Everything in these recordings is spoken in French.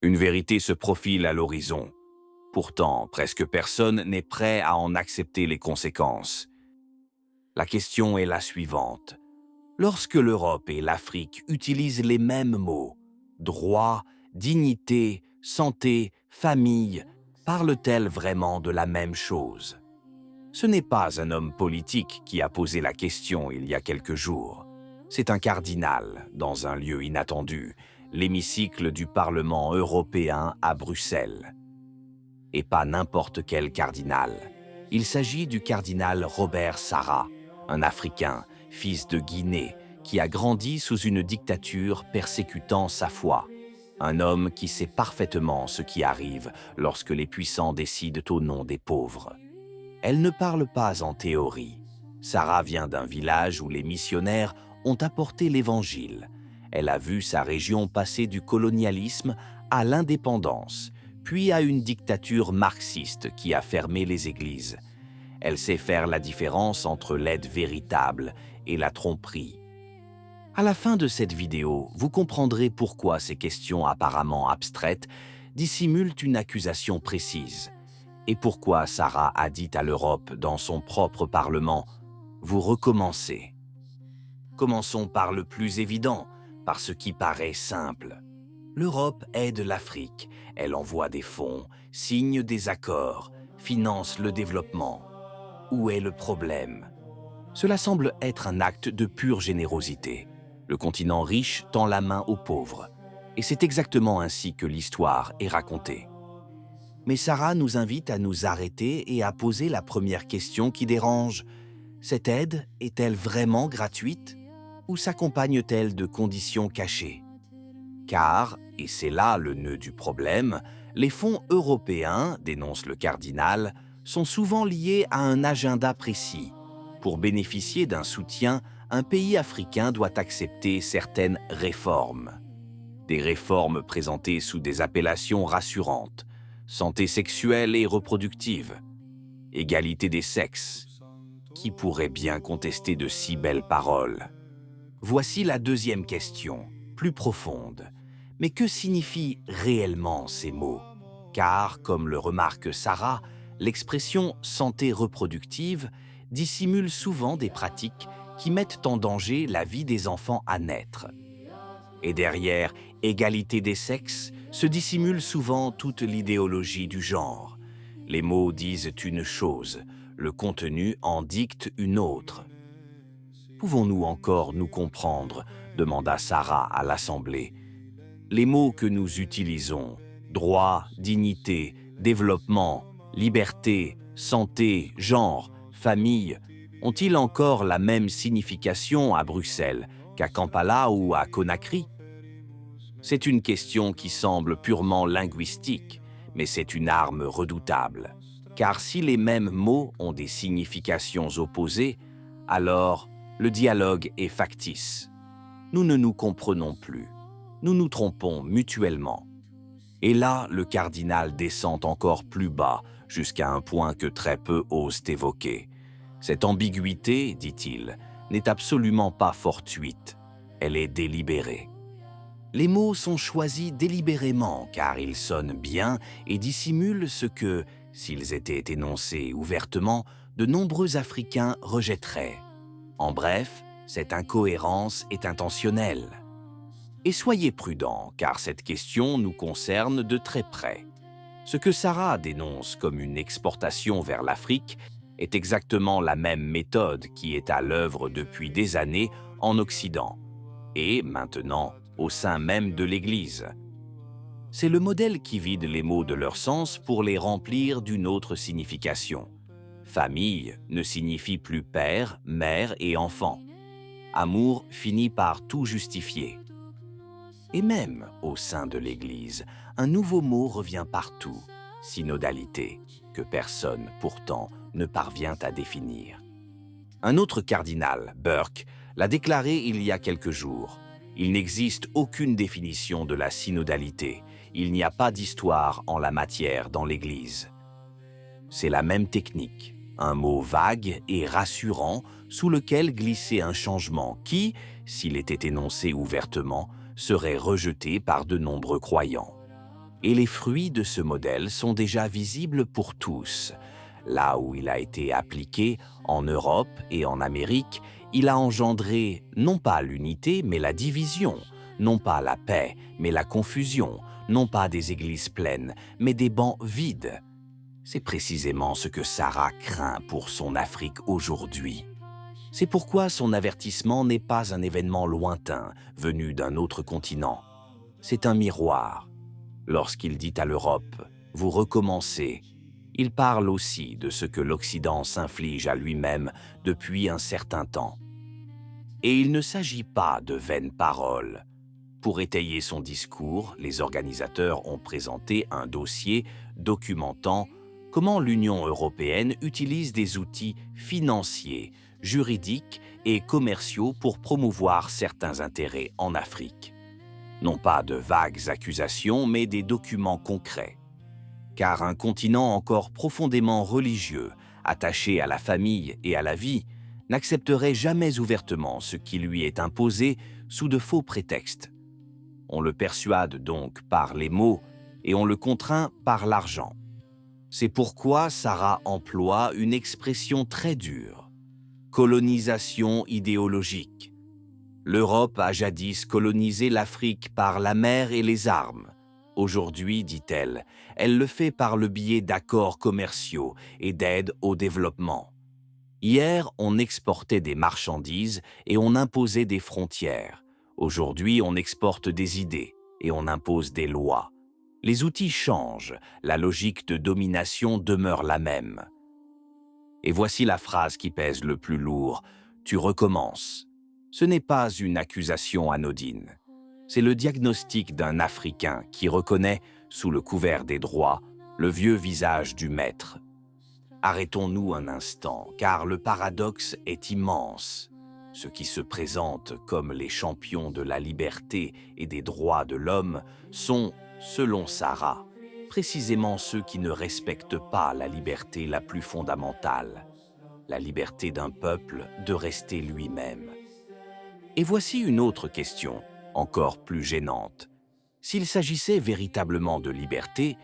Une vérité se profile à l'horizon. Pourtant, presque personne n'est prêt à en accepter les conséquences. La question est la suivante. Lorsque l'Europe et l'Afrique utilisent les mêmes mots, droit, dignité, santé, famille, parlent-elles vraiment de la même chose? Ce n'est pas un homme politique qui a posé la question il y a quelques jours. C'est un cardinal, dans un lieu inattendu, l'hémicycle du Parlement européen à Bruxelles. Et pas n'importe quel cardinal. Il s'agit du cardinal Robert Sarah, un Africain, fils de Guinée, qui a grandi sous une dictature persécutant sa foi. Un homme qui sait parfaitement ce qui arrive lorsque les puissants décident au nom des pauvres. Elle ne parle pas en théorie. Sarah vient d'un village où les missionnaires ont apporté l'Évangile. Elle a vu sa région passer du colonialisme à l'indépendance, puis à une dictature marxiste qui a fermé les églises. Elle sait faire la différence entre l'aide véritable et la tromperie. À la fin de cette vidéo, vous comprendrez pourquoi ces questions apparemment abstraites dissimulent une accusation précise et pourquoi Sarah a dit à l'Europe dans son propre Parlement « Vous recommencez ». Commençons par le plus évident, par ce qui paraît simple. L'Europe aide l'Afrique, elle envoie des fonds, signe des accords, finance le développement. Où est le problème? Cela semble être un acte de pure générosité. Le continent riche tend la main aux pauvres. Et c'est exactement ainsi que l'histoire est racontée. Mais Sarah nous invite à nous arrêter et à poser la première question qui dérange. Cette aide est-elle vraiment gratuite ou s'accompagne-t-elle de conditions cachées? Car, et c'est là le nœud du problème, les fonds européens, dénonce le cardinal, sont souvent liés à un agenda précis. Pour bénéficier d'un soutien, un pays africain doit accepter certaines réformes. Des réformes présentées sous des appellations rassurantes. Santé sexuelle et reproductive. Égalité des sexes. Qui pourrait bien contester de si belles paroles? Voici la deuxième question, plus profonde. Mais que signifient réellement ces mots? Car, comme le remarque Sarah, l'expression « santé reproductive » dissimule souvent des pratiques qui mettent en danger la vie des enfants à naître. Et derrière « égalité des sexes » se dissimule souvent toute l'idéologie du genre. Les mots disent une chose, le contenu en dicte une autre. Pouvons-nous encore nous comprendre? Demanda Sarah à l'Assemblée. Les mots que nous utilisons, droit, dignité, développement, liberté, santé, genre, famille, ont-ils encore la même signification à Bruxelles qu'à Kampala ou à Conakry? C'est une question qui semble purement linguistique, mais c'est une arme redoutable. Car si les mêmes mots ont des significations opposées, alors le dialogue est factice. Nous ne nous comprenons plus. Nous nous trompons mutuellement. Et là, le cardinal descend encore plus bas, jusqu'à un point que très peu osent évoquer. Cette ambiguïté, dit-il, n'est absolument pas fortuite. Elle est délibérée. Les mots sont choisis délibérément car ils sonnent bien et dissimulent ce que, s'ils étaient énoncés ouvertement, de nombreux Africains rejetteraient. En bref, cette incohérence est intentionnelle. Et soyez prudents, car cette question nous concerne de très près. Ce que Sarah dénonce comme une exportation vers l'Afrique est exactement la même méthode qui est à l'œuvre depuis des années en Occident, et maintenant au sein même de l'Église. C'est le modèle qui vide les mots de leur sens pour les remplir d'une autre signification. Famille ne signifie plus père, mère et enfant. Amour finit par tout justifier. Et même au sein de l'Église, un nouveau mot revient partout, synodalité, que personne pourtant ne parvient à définir. Un autre cardinal, Burke, l'a déclaré il y a quelques jours. Il n'existe aucune définition de la synodalité. Il n'y a pas d'histoire en la matière dans l'Église. C'est la même technique, un mot vague et rassurant sous lequel glisser un changement qui, s'il était énoncé ouvertement, serait rejeté par de nombreux croyants. Et les fruits de ce modèle sont déjà visibles pour tous. Là où il a été appliqué, en Europe et en Amérique, il a engendré non pas l'unité mais la division, non pas la paix mais la confusion, non pas des églises pleines mais des bancs vides. C'est précisément ce que Sarah craint pour son Afrique aujourd'hui. C'est pourquoi son avertissement n'est pas un événement lointain, venu d'un autre continent. C'est un miroir. Lorsqu'il dit à l'Europe « vous recommencez », il parle aussi de ce que l'Occident s'inflige à lui-même depuis un certain temps. Et il ne s'agit pas de vaines paroles. Pour étayer son discours, les organisateurs ont présenté un dossier documentant comment l'Union européenne utilise des outils financiers, juridiques et commerciaux pour promouvoir certains intérêts en Afrique. Non pas de vagues accusations, mais des documents concrets. Car un continent encore profondément religieux, attaché à la famille et à la vie, n'accepterait jamais ouvertement ce qui lui est imposé sous de faux prétextes. On le persuade donc par les mots et on le contraint par l'argent. C'est pourquoi Sarah emploie une expression très dure. Colonisation idéologique. L'Europe a jadis colonisé l'Afrique par la mer et les armes. Aujourd'hui, dit-elle, elle le fait par le biais d'accords commerciaux et d'aide au développement. Hier, on exportait des marchandises et on imposait des frontières. Aujourd'hui, on exporte des idées et on impose des lois. Les outils changent, la logique de domination demeure la même. Et voici la phrase qui pèse le plus lourd, « tu recommences ». Ce n'est pas une accusation anodine. C'est le diagnostic d'un Africain qui reconnaît, sous le couvert des droits, le vieux visage du maître. Arrêtons-nous un instant, car le paradoxe est immense. Ceux qui se présentent comme les champions de la liberté et des droits de l'homme sont, selon Sarah, précisément ceux qui ne respectent pas la liberté la plus fondamentale, la liberté d'un peuple de rester lui-même. Et voici une autre question, encore plus gênante. S'il s'agissait véritablement de liberté,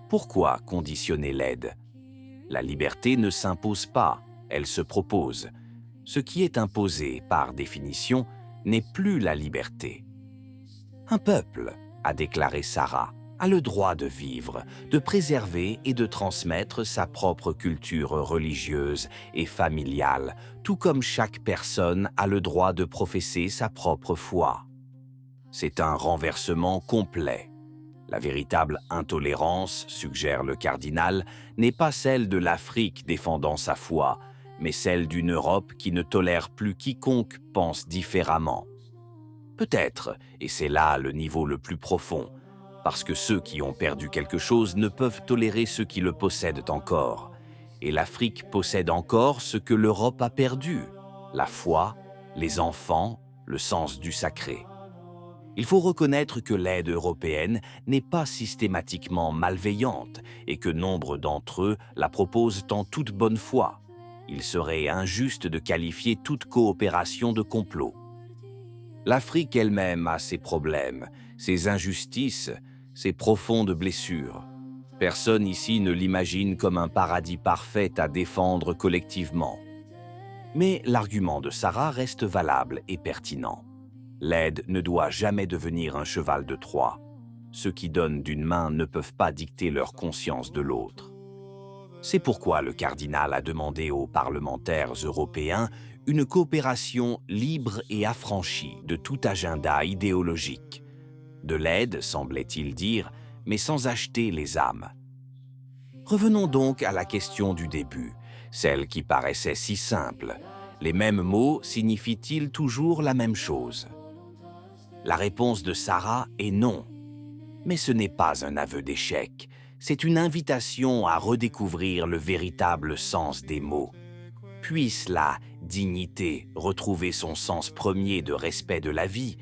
pourquoi conditionner l'aide? La liberté ne s'impose pas, elle se propose. Ce qui est imposé, par définition, n'est plus la liberté. Un peuple, a déclaré Sarah, a le droit de vivre, de préserver et de transmettre sa propre culture religieuse et familiale, tout comme chaque personne a le droit de professer sa propre foi. C'est un renversement complet. La véritable intolérance, suggère le cardinal, n'est pas celle de l'Afrique défendant sa foi, mais celle d'une Europe qui ne tolère plus quiconque pense différemment. Peut-être, et c'est là le niveau le plus profond, parce que ceux qui ont perdu quelque chose ne peuvent tolérer ceux qui le possèdent encore. Et l'Afrique possède encore ce que l'Europe a perdu, la foi, les enfants, le sens du sacré. Il faut reconnaître que l'aide européenne n'est pas systématiquement malveillante et que nombre d'entre eux la proposent en toute bonne foi. Il serait injuste de qualifier toute coopération de complot. L'Afrique elle-même a ses problèmes, ses injustices, ses profondes blessures. Personne ici ne l'imagine comme un paradis parfait à défendre collectivement. Mais l'argument de Sarah reste valable et pertinent. L'aide ne doit jamais devenir un cheval de Troie. Ceux qui donnent d'une main ne peuvent pas dicter leur conscience de l'autre. C'est pourquoi le cardinal a demandé aux parlementaires européens une coopération libre et affranchie de tout agenda idéologique. De l'aide, semblait-il dire, mais sans acheter les âmes. Revenons donc à la question du début, celle qui paraissait si simple. Les mêmes mots signifient-ils toujours la même chose? La réponse de Sarah est non. Mais ce n'est pas un aveu d'échec, c'est une invitation à redécouvrir le véritable sens des mots. Puisse la dignité retrouver son sens premier de respect de la vie,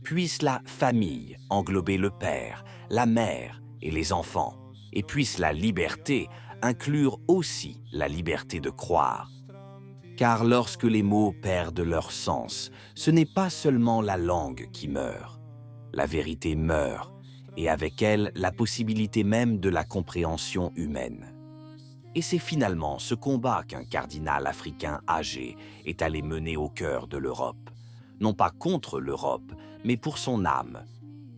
puisse la famille englober le père, la mère et les enfants, et puisse la liberté inclure aussi la liberté de croire. Car lorsque les mots perdent leur sens, ce n'est pas seulement la langue qui meurt. La vérité meurt, et avec elle la possibilité même de la compréhension humaine. Et c'est finalement ce combat qu'un cardinal africain âgé est allé mener au cœur de l'Europe, non pas contre l'Europe, mais pour son âme,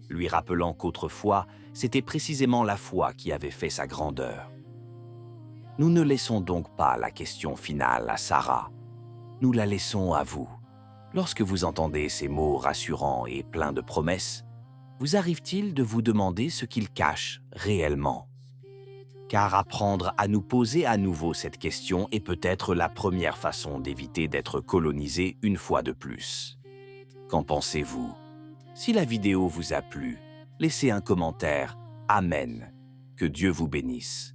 lui rappelant qu'autrefois, c'était précisément la foi qui avait fait sa grandeur. Nous ne laissons donc pas la question finale à Sarah, nous la laissons à vous. Lorsque vous entendez ces mots rassurants et pleins de promesses, vous arrive-t-il de vous demander ce qu'ils cachent réellement? Car apprendre à nous poser à nouveau cette question est peut-être la première façon d'éviter d'être colonisé une fois de plus. Qu'en pensez-vous? Si la vidéo vous a plu, laissez un commentaire. Amen. Que Dieu vous bénisse.